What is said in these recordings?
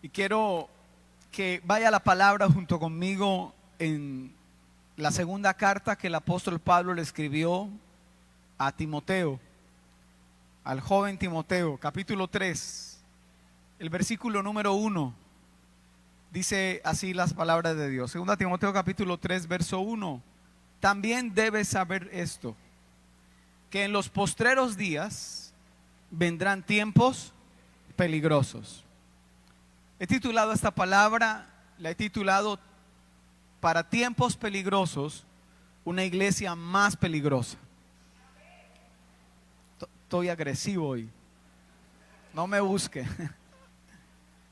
Y quiero que vaya la palabra junto conmigo en la segunda carta que el apóstol Pablo le escribió a Timoteo, al joven Timoteo, capítulo 3, el versículo número 1. Dice así las palabras de Dios. Segunda Timoteo capítulo 3, verso 1. También debes saber esto, que en los postreros días vendrán tiempos peligrosos. He titulado esta palabra, la he titulado para tiempos peligrosos, una iglesia más peligrosa. Estoy agresivo hoy, no me busque.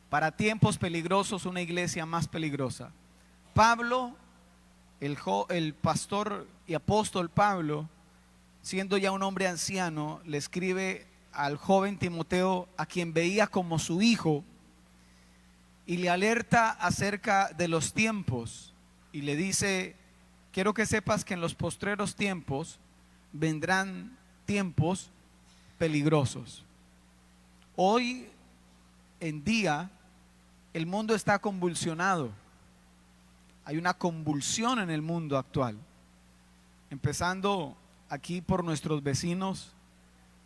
Para tiempos peligrosos, una iglesia más peligrosa. Pablo, el pastor y apóstol Pablo, siendo ya un hombre anciano, le escribe al joven Timoteo, a quien veía como su hijo, y le alerta acerca de los tiempos y le dice: quiero que sepas que en los postreros tiempos vendrán tiempos peligrosos. Hoy en día el mundo está convulsionado. Hay una convulsión en el mundo actual, empezando aquí por nuestros vecinos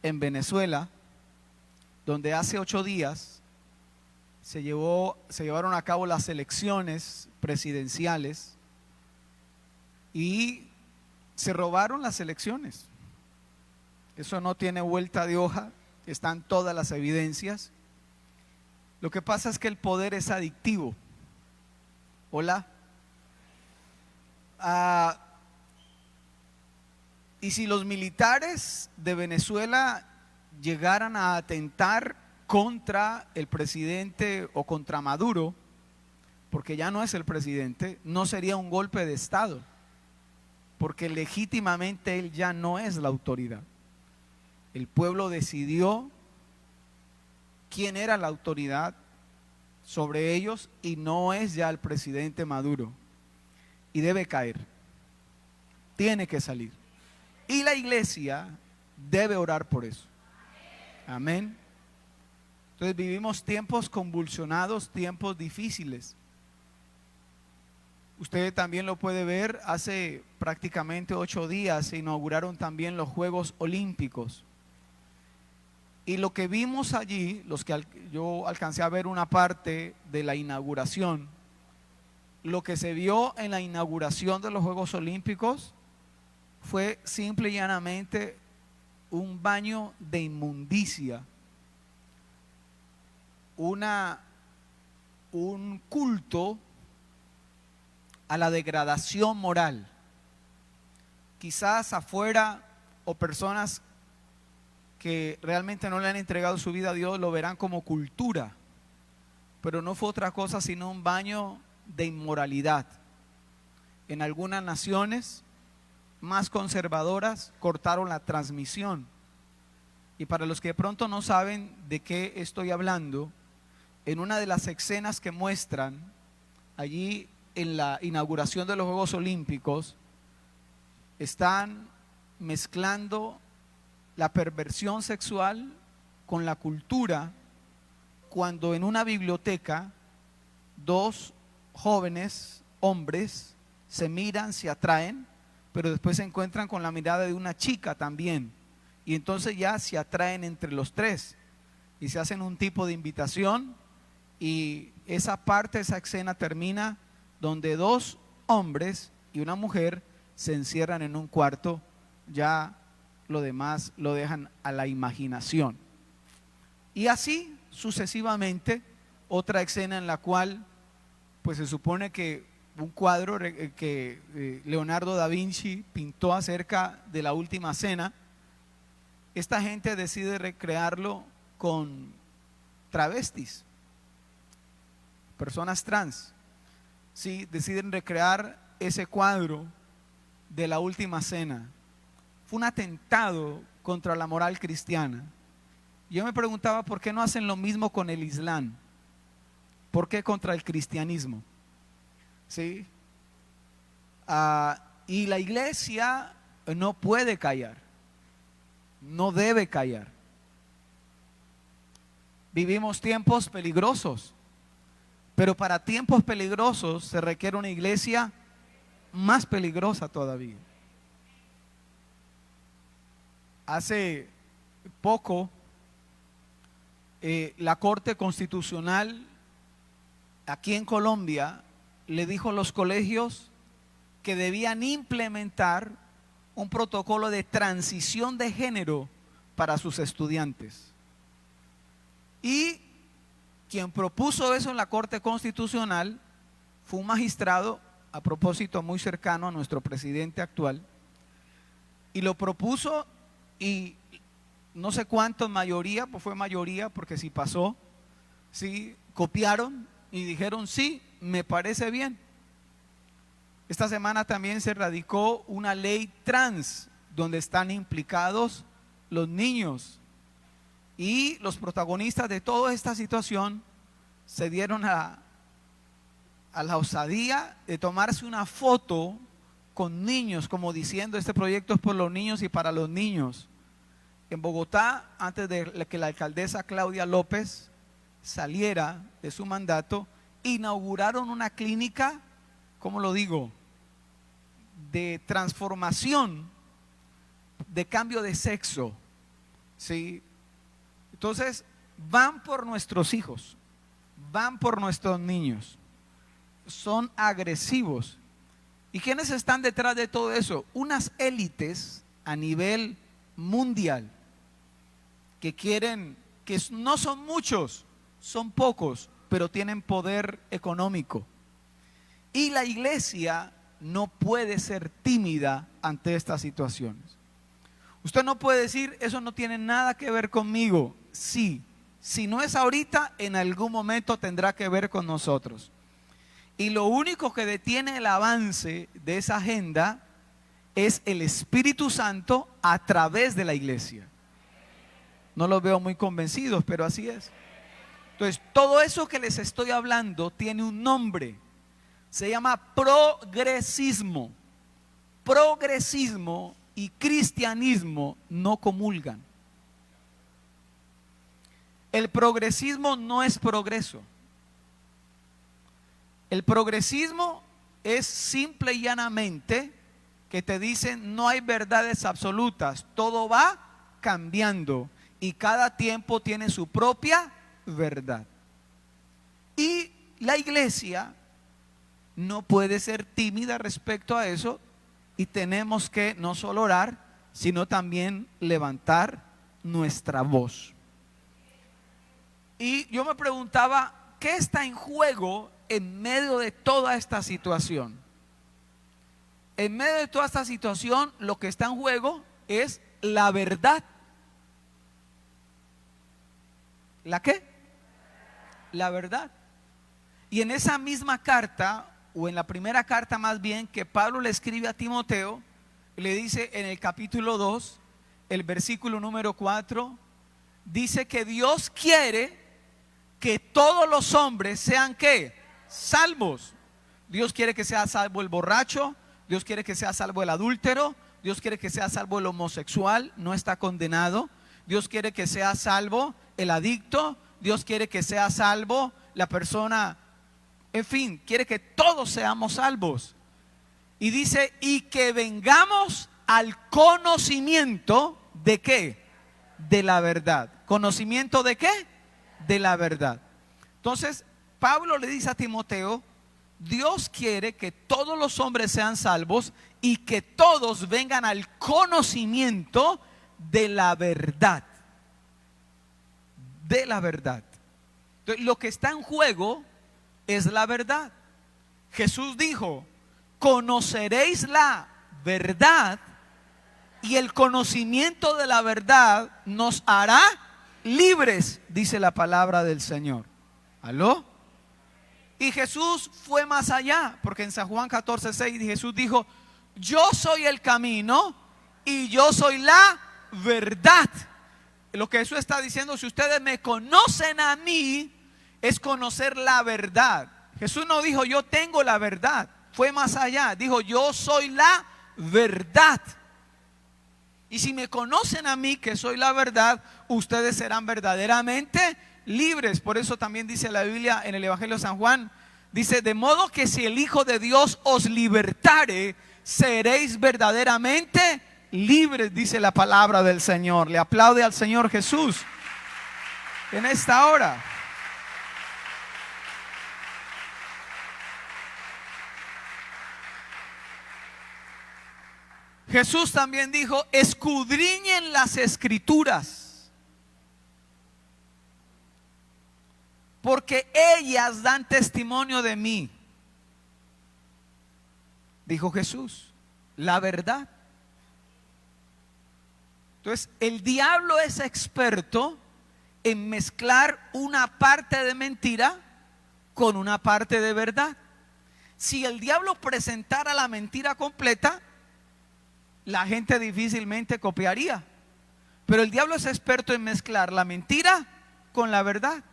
en Venezuela, donde hace 8 días se llevaron a cabo las elecciones presidenciales y se robaron las elecciones. Eso no tiene vuelta de hoja, están todas las evidencias. Lo que pasa es que el poder es adictivo. Hola. Y si los militares de Venezuela llegaran a atentar contra el presidente o contra Maduro, porque ya no es el presidente, no sería un golpe de Estado, porque legítimamente él ya no es la autoridad. El pueblo decidió quién era la autoridad sobre ellos y no es ya el presidente Maduro, y debe caer, tiene que salir, y la iglesia debe orar por eso. Amén. Entonces vivimos tiempos convulsionados, tiempos difíciles. Usted también lo puede ver, hace prácticamente 8 días se inauguraron también los Juegos Olímpicos. Y lo que vimos allí, yo alcancé a ver una parte de la inauguración, lo que se vio en la inauguración de los Juegos Olímpicos fue simple y llanamente un baño de inmundicia. Un culto a la degradación moral. Quizás afuera, o personas que realmente no le han entregado su vida a Dios lo verán como cultura, pero no fue otra cosa sino un baño de inmoralidad. En algunas naciones más conservadoras cortaron la transmisión. Y para los que de pronto no saben de qué estoy hablando, en una de las escenas que muestran allí en la inauguración de los Juegos Olímpicos, están mezclando la perversión sexual con la cultura, cuando en una biblioteca 2 jóvenes hombres se miran, se atraen, pero después se encuentran con la mirada de una chica también, y entonces ya se atraen entre los 3 y se hacen un tipo de invitación. Y esa parte, esa escena termina donde 2 hombres y una mujer se encierran en un cuarto. Ya lo demás lo dejan a la imaginación. Y así sucesivamente, otra escena en la cual pues se supone que un cuadro que Leonardo da Vinci pintó acerca de la última cena, esta gente decide recrearlo con travestis, personas trans. Sí, deciden recrear ese cuadro de la última cena. Fue un atentado contra la moral cristiana. Yo me preguntaba por qué no hacen lo mismo con el Islam, por qué contra el cristianismo. ¿Sí? Y la iglesia no puede callar, no debe callar. Vivimos tiempos peligrosos. Pero para tiempos peligrosos se requiere una iglesia más peligrosa todavía. Hace poco, la Corte Constitucional aquí en Colombia le dijo a los colegios que debían implementar un protocolo de transición de género para sus estudiantes. Y quien propuso eso en la Corte Constitucional fue un magistrado, a propósito muy cercano a nuestro presidente actual, y lo propuso, y no sé cuánto en mayoría, pues fue mayoría porque sí pasó, sí, copiaron y dijeron sí, me parece bien. Esta semana también se radicó una ley trans donde están implicados los niños, y los protagonistas de toda esta situación se dieron a la osadía de tomarse una foto con niños, como diciendo: este proyecto es por los niños y para los niños. En Bogotá, antes de que la alcaldesa Claudia López saliera de su mandato, inauguraron una clínica, ¿cómo lo digo?, de transformación, de cambio de sexo, ¿sí? Entonces, van por nuestros hijos, van por nuestros niños, son agresivos. ¿Y quiénes están detrás de todo eso? Unas élites a nivel mundial que quieren, que no son muchos, son pocos, pero tienen poder económico. Y la iglesia no puede ser tímida ante estas situaciones. Usted no puede decir: eso no tiene nada que ver conmigo. Sí, si no es ahorita, en algún momento tendrá que ver con nosotros. Y lo único que detiene el avance de esa agenda es el Espíritu Santo a través de la iglesia. No los veo muy convencidos, pero así es. Entonces, todo eso que les estoy hablando tiene un nombre. Se llama progresismo. Progresismo y cristianismo no comulgan. El progresismo no es progreso. El progresismo es simple y llanamente que te dicen: no hay verdades absolutas, todo va cambiando y cada tiempo tiene su propia verdad. Y la iglesia no puede ser tímida respecto a eso, y tenemos que no solo orar, sino también levantar nuestra voz. Y yo me preguntaba: ¿qué está en juego en medio de toda esta situación? En medio de toda esta situación, lo que está en juego es la verdad. ¿La qué? La verdad. Y en esa misma carta, o en la primera carta más bien, que Pablo le escribe a Timoteo, le dice en el capítulo 2, el versículo número 4, dice que Dios quiere que todos los hombres sean ¿qué? Salvos. Dios quiere que sea salvo el borracho, Dios quiere que sea salvo el adúltero, Dios quiere que sea salvo el homosexual, no está condenado. Dios quiere que sea salvo el adicto, Dios quiere que sea salvo la persona, en fin, quiere que todos seamos salvos. Y dice: y que vengamos al conocimiento de ¿qué? De la verdad. ¿Conocimiento de qué? De la verdad. Entonces, Pablo le dice a Timoteo: Dios quiere que todos los hombres sean salvos y que todos vengan al conocimiento de la verdad. De la verdad. Entonces, lo que está en juego es la verdad. Jesús dijo: conoceréis la verdad, y el conocimiento de la verdad nos hará libres, dice la palabra del Señor. ¿Aló? Y Jesús fue más allá, porque en San Juan 14:6 Jesús dijo: yo soy el camino y yo soy la verdad. Lo que Jesús está diciendo: si ustedes me conocen a mí, es conocer la verdad. Jesús no dijo: yo tengo la verdad, fue más allá, dijo: yo soy la verdad. Y si me conocen a mí, que soy la verdad, ustedes serán verdaderamente libres. Por eso también dice la Biblia en el Evangelio de San Juan, dice: de modo que si el Hijo de Dios os libertare, seréis verdaderamente libres, dice la palabra del Señor. Le aplaude al Señor Jesús en esta hora. Jesús también dijo: escudriñen las Escrituras, porque ellas dan testimonio de mí. Dijo Jesús, la verdad. Entonces, el diablo es experto en mezclar una parte de mentira con una parte de verdad. Si el diablo presentara la mentira completa, la gente difícilmente copiaría. Pero el diablo es experto en mezclar la mentira con la verdad.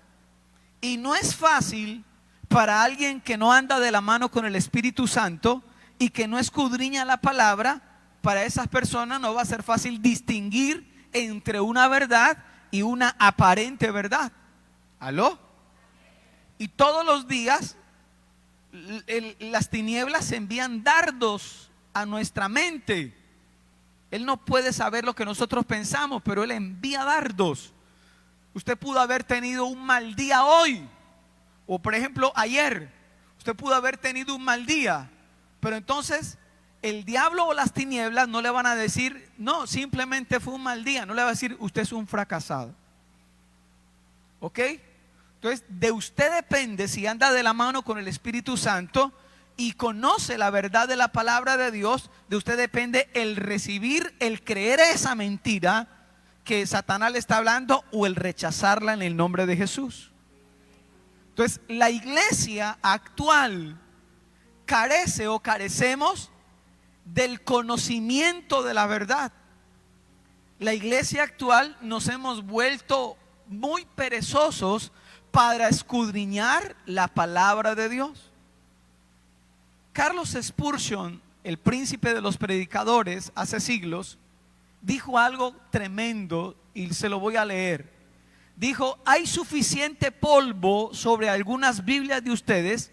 Y no es fácil para alguien que no anda de la mano con el Espíritu Santo y que no escudriña la palabra. Para esas personas no va a ser fácil distinguir entre una verdad y una aparente verdad. ¿Aló? Y todos los días las tinieblas envían dardos a nuestra mente. Él no puede saber lo que nosotros pensamos, pero Él envía dardos. Usted pudo haber tenido un mal día hoy, o por ejemplo ayer. Usted pudo haber tenido un mal día, pero entonces el diablo o las tinieblas no le van a decir: no, simplemente fue un mal día. No le va a decir: usted es un fracasado. ¿Ok? Entonces, de usted depende si anda de la mano con el Espíritu Santo y conoce la verdad de la palabra de Dios. De usted depende el recibir, el creer esa mentira que Satanás le está hablando, o el rechazarla en el nombre de Jesús. Entonces, la iglesia actual carece o carecemos del conocimiento de la verdad. La iglesia actual nos hemos vuelto muy perezosos para escudriñar la palabra de Dios. Carlos Spurgeon, el príncipe de los predicadores, hace siglos, dijo algo tremendo y se lo voy a leer. Dijo: hay suficiente polvo sobre algunas Biblias de ustedes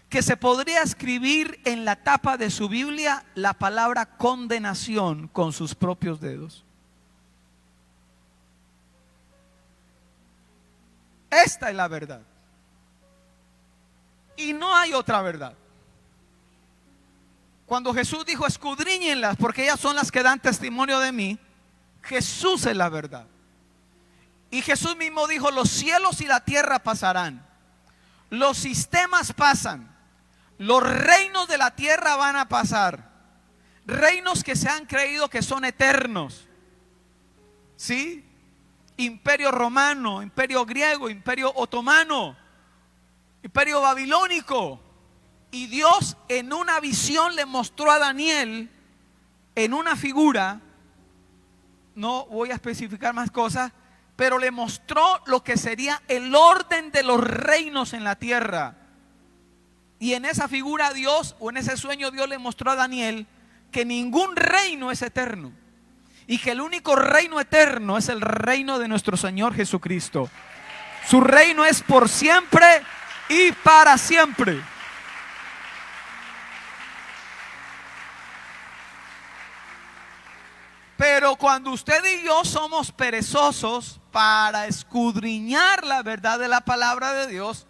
que se podría escribir en la tapa de su Biblia la palabra condenación con sus propios dedos. Esta es la verdad. Y no hay otra verdad. Cuando Jesús dijo: escudriñenlas porque ellas son las que dan testimonio de mí, Jesús es la verdad. Y Jesús mismo dijo: los cielos y la tierra pasarán, los sistemas pasan, los reinos de la tierra van a pasar, reinos que se han creído que son eternos, ¿sí? Imperio romano, imperio griego, imperio otomano, imperio babilónico. Y Dios en una visión le mostró a Daniel, en una figura, no voy a especificar más cosas, pero le mostró lo que sería el orden de los reinos en la tierra. Y en esa figura Dios, o en ese sueño, Dios le mostró a Daniel que ningún reino es eterno, y que el único reino eterno es el reino de nuestro Señor Jesucristo. Su reino es por siempre y para siempre. Pero cuando usted y yo somos perezosos para escudriñar la verdad de la palabra de Dios,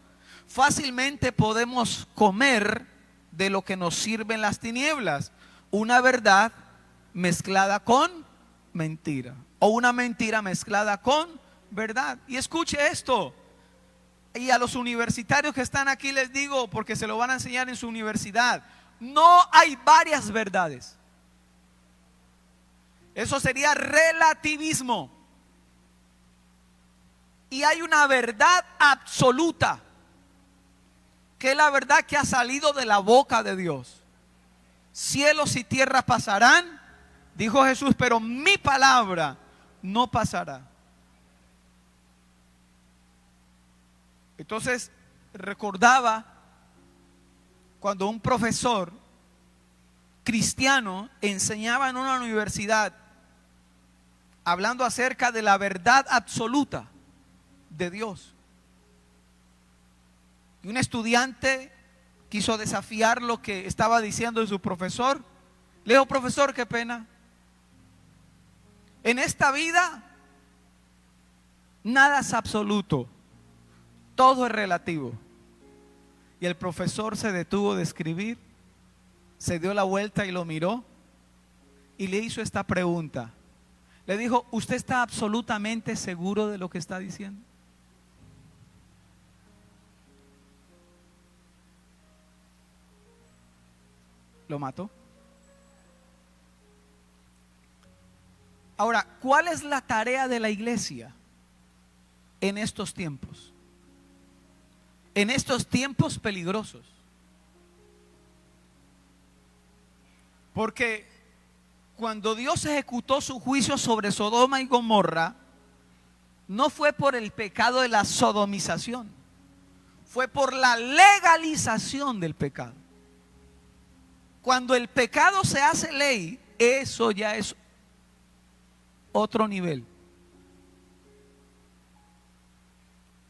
fácilmente podemos comer de lo que nos sirven las tinieblas. Una verdad mezclada con mentira, o una mentira mezclada con verdad. Y escuche esto, y a los universitarios que están aquí les digo, porque se lo van a enseñar en su universidad: no hay varias verdades. Eso sería relativismo. Y hay una verdad absoluta, que es la verdad que ha salido de la boca de Dios. Cielos y tierra pasarán, dijo Jesús, pero mi palabra no pasará. Entonces recordaba cuando un profesor cristiano enseñaba en una universidad, hablando acerca de la verdad absoluta de Dios. Y un estudiante quiso desafiar lo que estaba diciendo su profesor. Le dijo: profesor, qué pena. En esta vida nada es absoluto, todo es relativo. Y el profesor se detuvo de escribir, se dio la vuelta y lo miró y le hizo esta pregunta. Le dijo: ¿usted está absolutamente seguro de lo que está diciendo? Lo mató. Ahora, ¿cuál es la tarea de la iglesia en estos tiempos? En estos tiempos peligrosos. Porque cuando Dios ejecutó su juicio sobre Sodoma y Gomorra, no fue por el pecado de la sodomización, fue por la legalización del pecado. Cuando el pecado se hace ley, eso ya es otro nivel.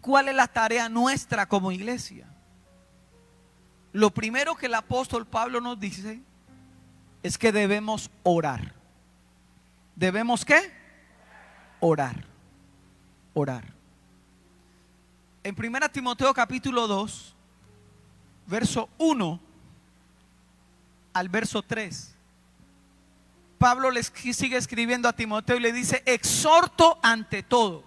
¿Cuál es la tarea nuestra como iglesia? Lo primero que el apóstol Pablo nos dice es que debemos orar. ¿Debemos qué? Orar. Orar. En 1 Timoteo capítulo 2, verso 1 al verso 3, Pablo les sigue escribiendo a Timoteo y le dice: exhorto ante todo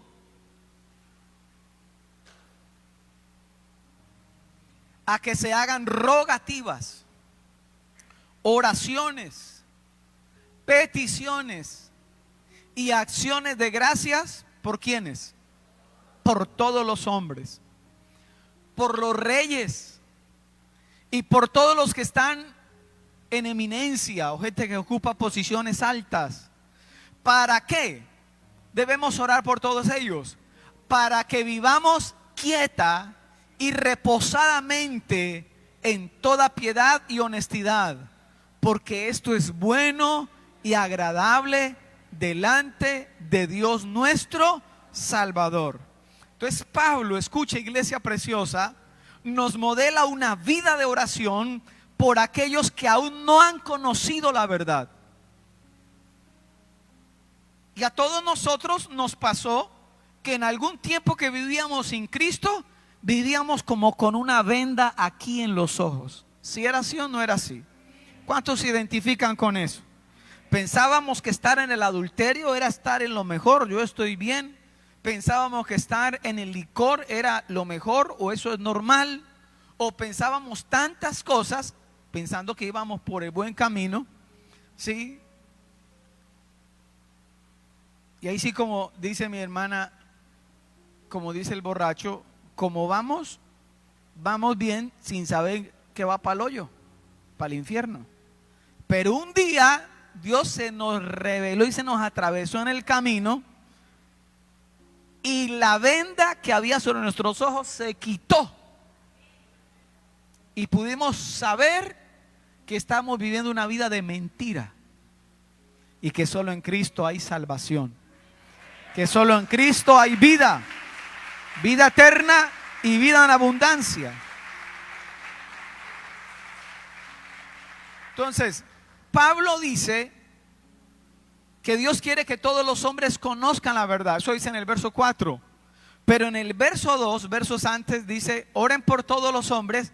a que se hagan rogativas, oraciones, peticiones y acciones de gracias. ¿Por quiénes? Por todos los hombres, por los reyes y por todos los que están en eminencia o gente que ocupa posiciones altas. ¿Para qué debemos orar por todos ellos? Para que vivamos quieta y reposadamente en toda piedad y honestidad, porque esto es bueno y agradable delante de Dios nuestro Salvador. Entonces Pablo, escucha, iglesia preciosa, nos modela una vida de oración por aquellos que aún no han conocido la verdad. Y a todos nosotros nos pasó que en algún tiempo que vivíamos sin Cristo, vivíamos como con una venda aquí en los ojos. ¿Si era así o no era así? ¿Cuántos se identifican con eso? Pensábamos que estar en el adulterio era estar en lo mejor, yo estoy bien. Pensábamos que estar en el licor era lo mejor, o eso es normal. O pensábamos tantas cosas pensando que íbamos por el buen camino, ¿sí? Y ahí sí, como dice mi hermana, como dice el borracho, como vamos bien sin saber que va para el hoyo, para el infierno. Pero un día Dios se nos reveló y se nos atravesó en el camino, y la venda que había sobre nuestros ojos se quitó. Y pudimos saber que estamos viviendo una vida de mentira y que solo en Cristo hay salvación, que solo en Cristo hay vida, vida eterna y vida en abundancia. Entonces, Pablo dice que Dios quiere que todos los hombres conozcan la verdad. Eso dice en el verso 4. Pero en el verso 2, versos antes, dice: oren por todos los hombres,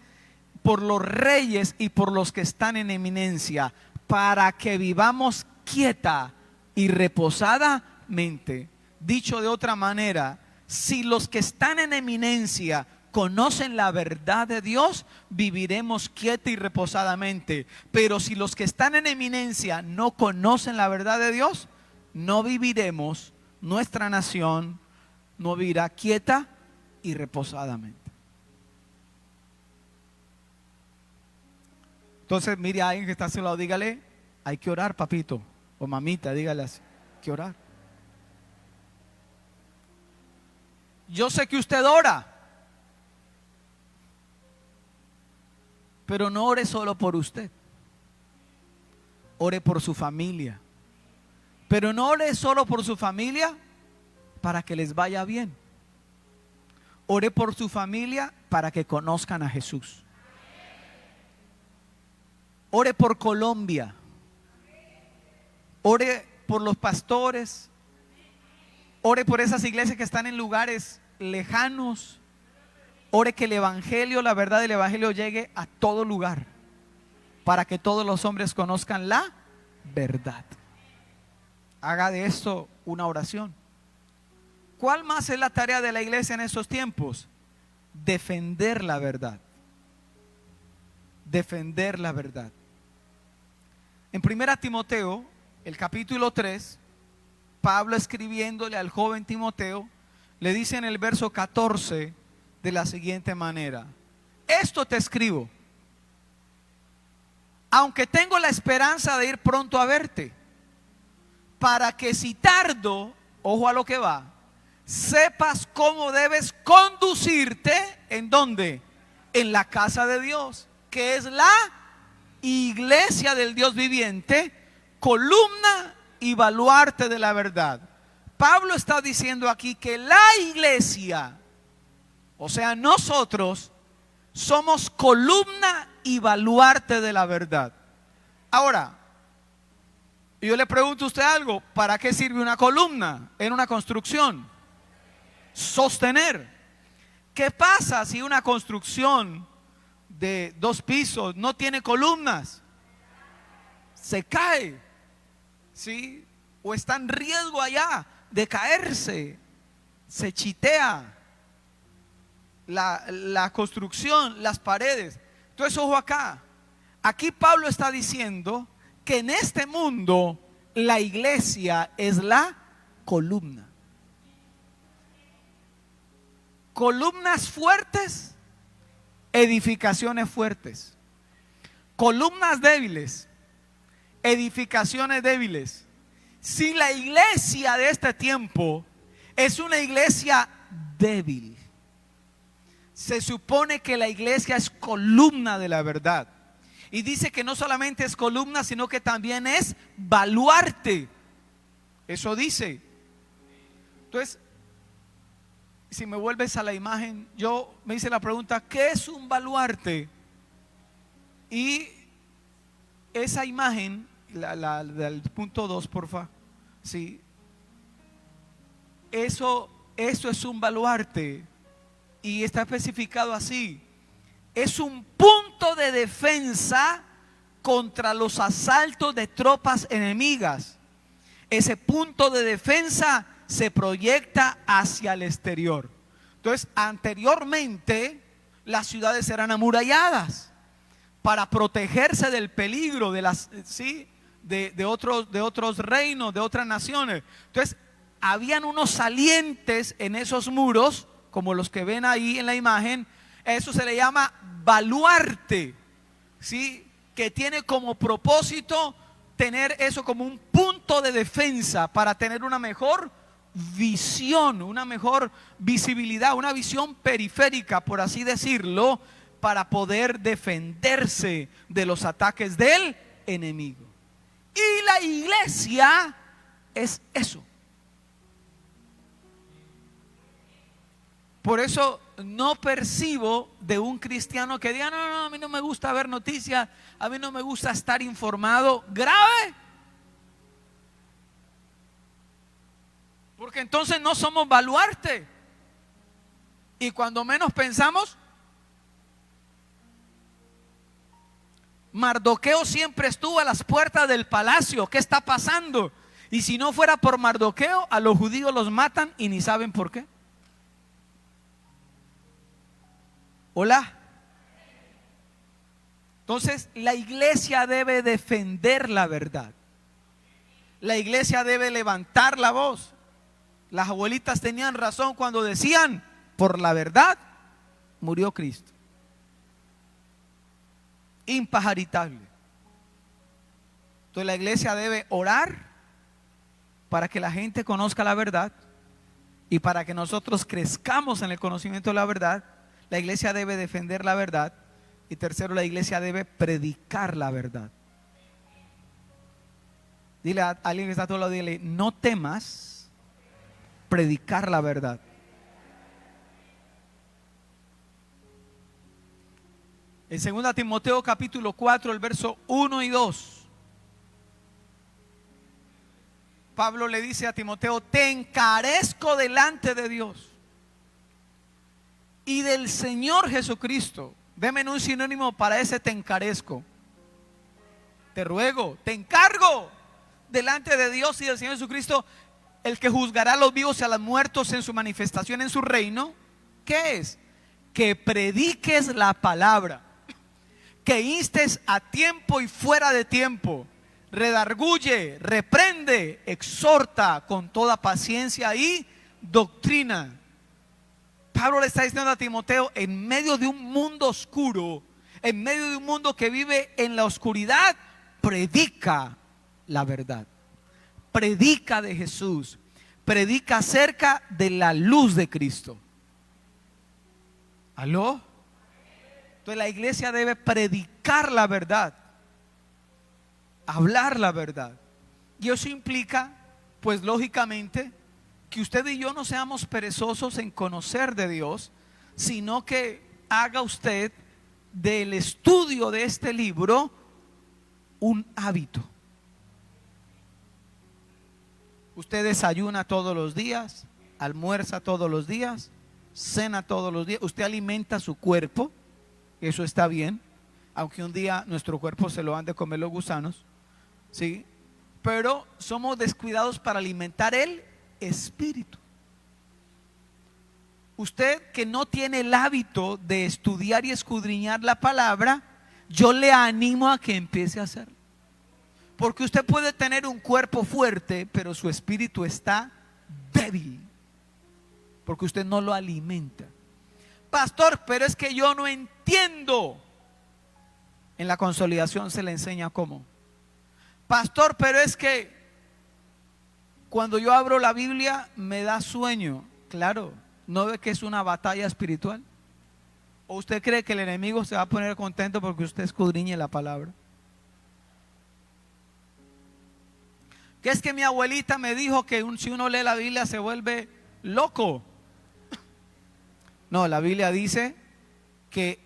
por los reyes y por los que están en eminencia, para que vivamos quieta y reposadamente. Dicho de otra manera, si los que están en eminencia conocen la verdad de Dios, viviremos quieta y reposadamente. Pero si los que están en eminencia no conocen la verdad de Dios, no viviremos, nuestra nación no vivirá quieta y reposadamente. Entonces, mire a alguien que está a su lado, dígale: hay que orar, papito o mamita, dígale así, hay que orar. Yo sé que usted ora, pero no ore solo por usted, ore por su familia. Pero no ore solo por su familia para que les vaya bien. Ore por su familia para que conozcan a Jesús. Ore por Colombia. Ore por los pastores. Ore por esas iglesias que están en lugares lejanos. Ore que el evangelio, la verdad del evangelio llegue a todo lugar, para que todos los hombres conozcan la verdad. Haga de esto una oración. ¿Cuál más es la tarea de la iglesia en estos tiempos? Defender la verdad. Defender la verdad. En 1 Timoteo, el capítulo 3, Pablo escribiéndole al joven Timoteo, le dice en el verso 14 de la siguiente manera: esto te escribo, aunque tengo la esperanza de ir pronto a verte, para que si tardo, ojo a lo que va, sepas cómo debes conducirte. ¿En dónde? En la casa de Dios, que es la iglesia del Dios viviente, columna y baluarte de la verdad. Pablo está diciendo aquí que la iglesia, o sea, nosotros somos columna y baluarte de la verdad. Ahora, yo le pregunto a usted algo: ¿para qué sirve una columna en una construcción? Sostener. ¿Qué pasa si una construcción de 2 pisos no tiene columnas? Se cae, ¿sí? O está en riesgo allá de caerse. Se chitea la construcción, las paredes. Entonces, ojo acá. Aquí Pablo está diciendo que en este mundo la iglesia es la columna. Columnas fuertes, edificaciones fuertes. Columnas débiles, edificaciones débiles. Si la iglesia de este tiempo es una iglesia débil, se supone que la iglesia es columna de la verdad. Y dice que no solamente es columna, sino que también es baluarte. Eso dice. Entonces, si me vuelves a la imagen, yo me hice la pregunta: ¿qué es un baluarte? Y esa imagen, del punto 2, porfa. Sí. Eso es un baluarte. Y está especificado así: es un punto de defensa contra los asaltos de tropas enemigas. Ese punto de defensa se proyecta hacia el exterior. Entonces, anteriormente las ciudades eran amuralladas para protegerse del peligro de las, ¿sí?, de otros reinos, de otras naciones. Entonces, habían unos salientes en esos muros, como los que ven ahí en la imagen. Eso se le llama baluarte, ¿sí?, que tiene como propósito tener eso como un punto de defensa para tener una mejor visión, una mejor visibilidad, una visión periférica, por así decirlo, para poder defenderse de los ataques del enemigo. Y la iglesia es eso. Por eso no percibo de un cristiano que diga: no, a mí no me gusta ver noticias, a mí no me gusta estar informado. Grave. Porque entonces no somos baluarte. Y cuando menos pensamos, Mardoqueo siempre estuvo a las puertas del palacio. ¿Qué está pasando? Y si no fuera por Mardoqueo, a los judíos los matan y ni saben por qué. Hola. Entonces, la iglesia debe defender la verdad. La iglesia debe levantar la voz. Las abuelitas tenían razón cuando decían: por la verdad murió Cristo. Impajaritable. Entonces, la iglesia debe orar para que la gente conozca la verdad, y para que nosotros crezcamos en el conocimiento de la verdad. La iglesia debe defender la verdad. Y tercero, la iglesia debe predicar la verdad. Dile a alguien que está a tu lado, dile: no temas predicar la verdad. En 2 Timoteo capítulo 4, el verso 1 y 2. Pablo le dice a Timoteo: te encarezco delante de Dios y del Señor Jesucristo. Deme un sinónimo para ese te encarezco. Te ruego, te encargo delante de Dios y del Señor Jesucristo, el que juzgará a los vivos y a los muertos en su manifestación en su reino. ¿Qué es? Que prediques la palabra, que instes a tiempo y fuera de tiempo, redarguye, reprende, exhorta con toda paciencia y doctrina. Pablo le está diciendo a Timoteo, en medio de un mundo oscuro, en medio de un mundo que vive en la oscuridad, predica la verdad, predica de Jesús, predica acerca de la luz de Cristo. ¿Aló? Entonces la iglesia debe predicar la verdad, hablar la verdad. Y eso implica, pues lógicamente, que usted y yo no seamos perezosos en conocer de Dios, sino que haga usted del estudio de este libro un hábito. Usted desayuna todos los días, almuerza todos los días, cena todos los días. Usted alimenta su cuerpo, eso está bien, aunque un día nuestro cuerpo se lo han de comer los gusanos, ¿sí? Pero somos descuidados para alimentar el espíritu. Usted que no tiene el hábito de estudiar y escudriñar la palabra, yo le animo a que empiece a hacerlo. Porque usted puede tener un cuerpo fuerte, pero su espíritu está débil, porque usted no lo alimenta. Pastor, pero es que yo no entiendo. En la consolidación se le enseña cómo. Pastor, pero es que cuando yo abro la Biblia me da sueño. Claro, ¿no ve que es una batalla espiritual? ¿O usted cree que el enemigo se va a poner contento porque usted escudriñe la palabra? Que es que mi abuelita me dijo que si uno lee la Biblia se vuelve loco. No, la Biblia dice que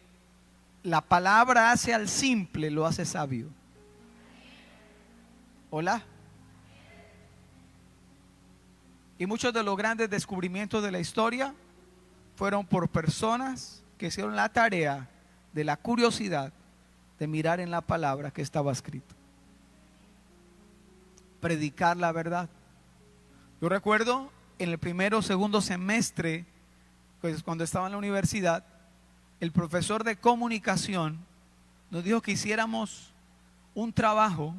la palabra hace al simple, lo hace sabio. Hola. Y muchos de los grandes descubrimientos de la historia fueron por personas que hicieron la tarea de la curiosidad de mirar en la palabra que estaba escrito. Predicar la verdad. Yo recuerdo en el primero o segundo semestre, pues cuando estaba en la universidad, el profesor de comunicación nos dijo que hiciéramos un trabajo,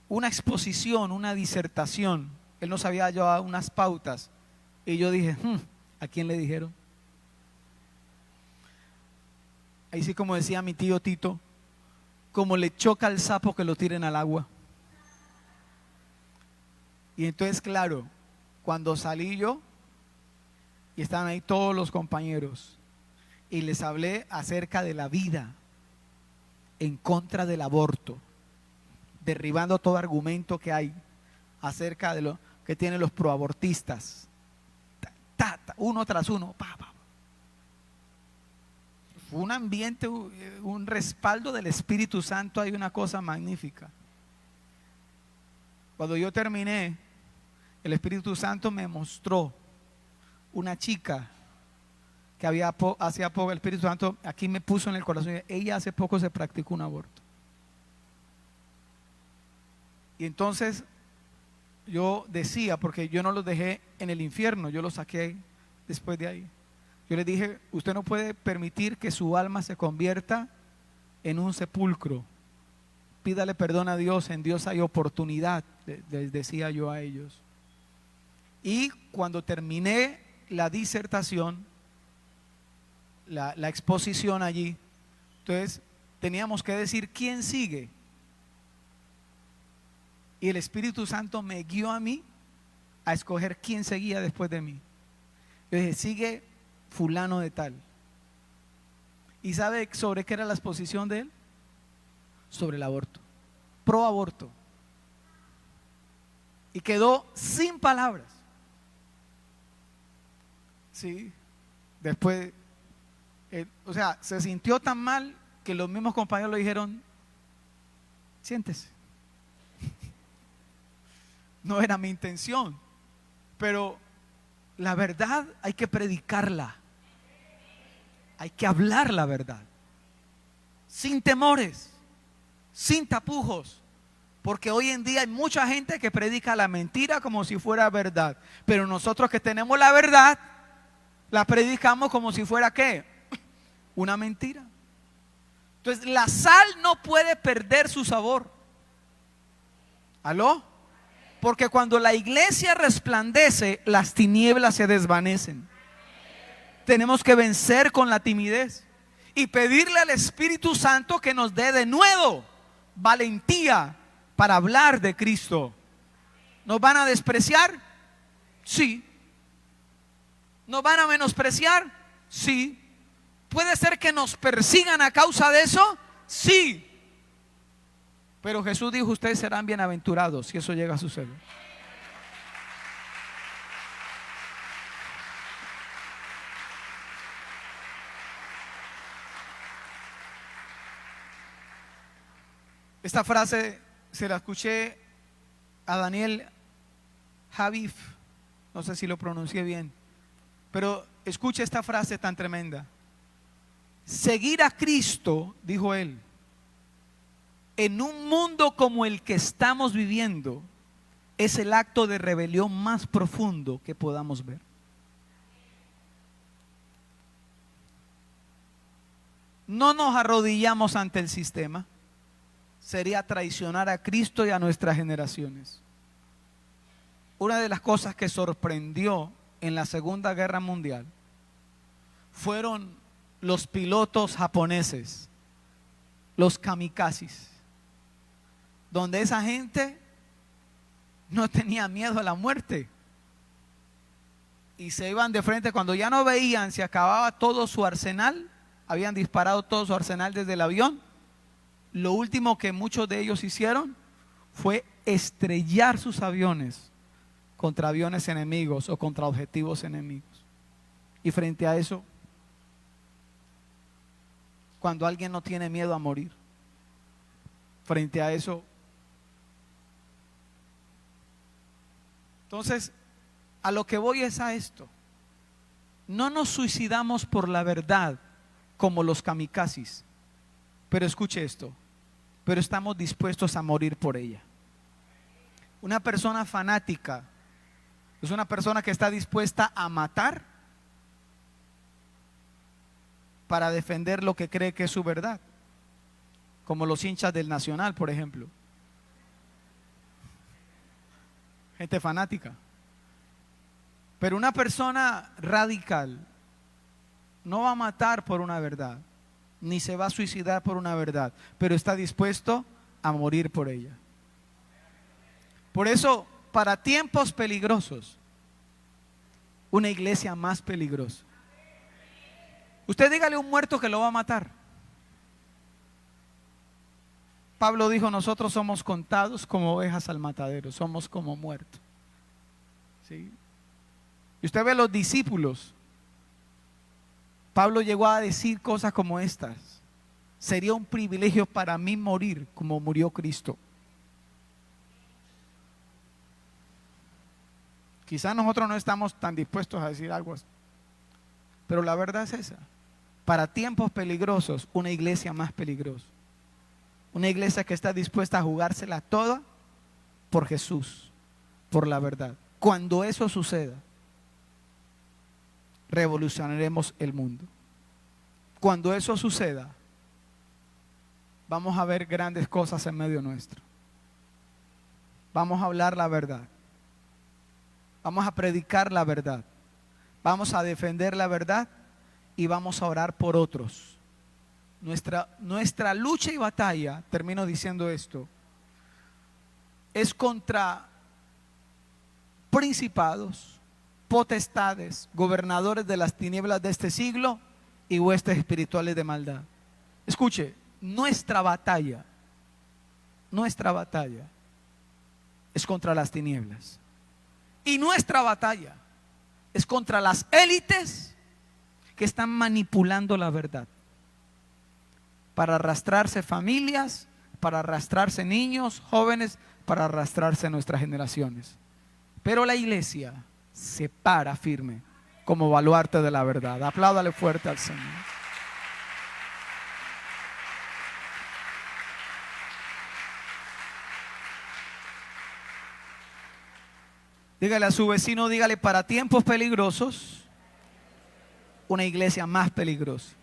una exposición, una disertación. Él nos había llevado unas pautas y yo dije, ¿a quién le dijeron? Ahí sí, como decía mi tío Tito, como le choca al sapo que lo tiren al agua. Y entonces, claro, cuando salí yo y estaban ahí todos los compañeros y les hablé acerca de la vida, en contra del aborto, derribando todo argumento que hay acerca de lo que tienen los proabortistas, uno tras uno, Fue un ambiente, un respaldo del Espíritu Santo, hay una cosa magnífica. Cuando yo terminé, el Espíritu Santo me mostró una chica que hacía poco, el Espíritu Santo aquí me puso en el corazón, ella hace poco se practicó un aborto. Y entonces yo decía, porque yo no los dejé en el infierno, yo los saqué después de ahí. Yo les dije, usted no puede permitir que su alma se convierta en un sepulcro. Pídale perdón a Dios, en Dios hay oportunidad, les decía yo a ellos. Y cuando terminé la disertación, la exposición allí, entonces teníamos que decir quién sigue. Y el Espíritu Santo me guió a mí a escoger quién seguía después de mí. Yo dije, sigue fulano de tal. ¿Y sabe sobre qué era la exposición de él? Sobre el aborto, pro aborto. Y quedó sin palabras. Sí, después, o sea, se sintió tan mal que los mismos compañeros le dijeron: siéntese. No era mi intención, pero la verdad hay que predicarla. Hay que hablar la verdad, sin temores, sin tapujos. Porque hoy en día hay mucha gente que predica la mentira como si fuera verdad. Pero nosotros que tenemos la verdad, la predicamos como si fuera ¿qué? Una mentira. Entonces la sal no puede perder su sabor. ¿Aló? Porque cuando la iglesia resplandece, las tinieblas se desvanecen. Tenemos que vencer con la timidez y pedirle al Espíritu Santo que nos dé de nuevo valentía para hablar de Cristo. ¿Nos van a despreciar? Sí. ¿Nos van a menospreciar? Sí. ¿Puede ser que nos persigan a causa de eso? Sí. Pero Jesús dijo: ustedes serán bienaventurados si eso llega a suceder. Esta frase se la escuché a Daniel Javif, no sé si lo pronuncié bien, pero escuche esta frase tan tremenda. Seguir a Cristo, dijo él, en un mundo como el que estamos viviendo, es el acto de rebelión más profundo que podamos ver. No nos arrodillamos ante el sistema. Sería traicionar a Cristo y a nuestras generaciones. Una de las cosas que sorprendió en la Segunda Guerra Mundial fueron los pilotos japoneses, los kamikazes, donde esa gente no tenía miedo a la muerte y se iban de frente. Cuando ya no veían, se acababa todo su arsenal, habían disparado todo su arsenal desde el avión. Lo último que muchos de ellos hicieron fue estrellar sus aviones contra aviones enemigos o contra objetivos enemigos. Y frente a eso, cuando alguien no tiene miedo a morir, frente a eso, entonces, a lo que voy es a esto. No nos suicidamos por la verdad como los kamikazes, pero escuche esto, pero estamos dispuestos a morir por ella. Una persona fanática es una persona que está dispuesta a matar para defender lo que cree que es su verdad, como los hinchas del Nacional, por ejemplo. Gente fanática. Pero una persona radical no va a matar por una verdad, ni se va a suicidar por una verdad, pero está dispuesto a morir por ella. Por eso, para tiempos peligrosos, una iglesia más peligrosa. Usted dígale a un muerto que lo va a matar. Pablo dijo: nosotros somos contados como ovejas al matadero, somos como muertos. ¿Sí? Y usted ve a los discípulos. Pablo llegó a decir cosas como estas: sería un privilegio para mí morir como murió Cristo. Quizás nosotros no estamos tan dispuestos a decir algo así, pero la verdad es esa. Para tiempos peligrosos, una iglesia más peligrosa. Una iglesia que está dispuesta a jugársela toda por Jesús, por la verdad. Cuando eso suceda, revolucionaremos el mundo. Cuando eso suceda, vamos a ver grandes cosas en medio nuestro. Vamos a hablar la verdad. Vamos a predicar la verdad. Vamos a defender la verdad y vamos a orar por otros. Nuestra lucha y batalla, termino diciendo esto, es contra principados, potestades, gobernadores de las tinieblas de este siglo y huestes espirituales de maldad. Escuche, nuestra batalla es contra las tinieblas. Y nuestra batalla es contra las élites que están manipulando la verdad. para arrastrarse familias, para arrastrarse niños, jóvenes, para arrastrarse nuestras generaciones. Pero la iglesia se para firme como baluarte de la verdad. Apláudale fuerte al Señor. Dígale a su vecino, dígale, para tiempos peligrosos, una iglesia más peligrosa.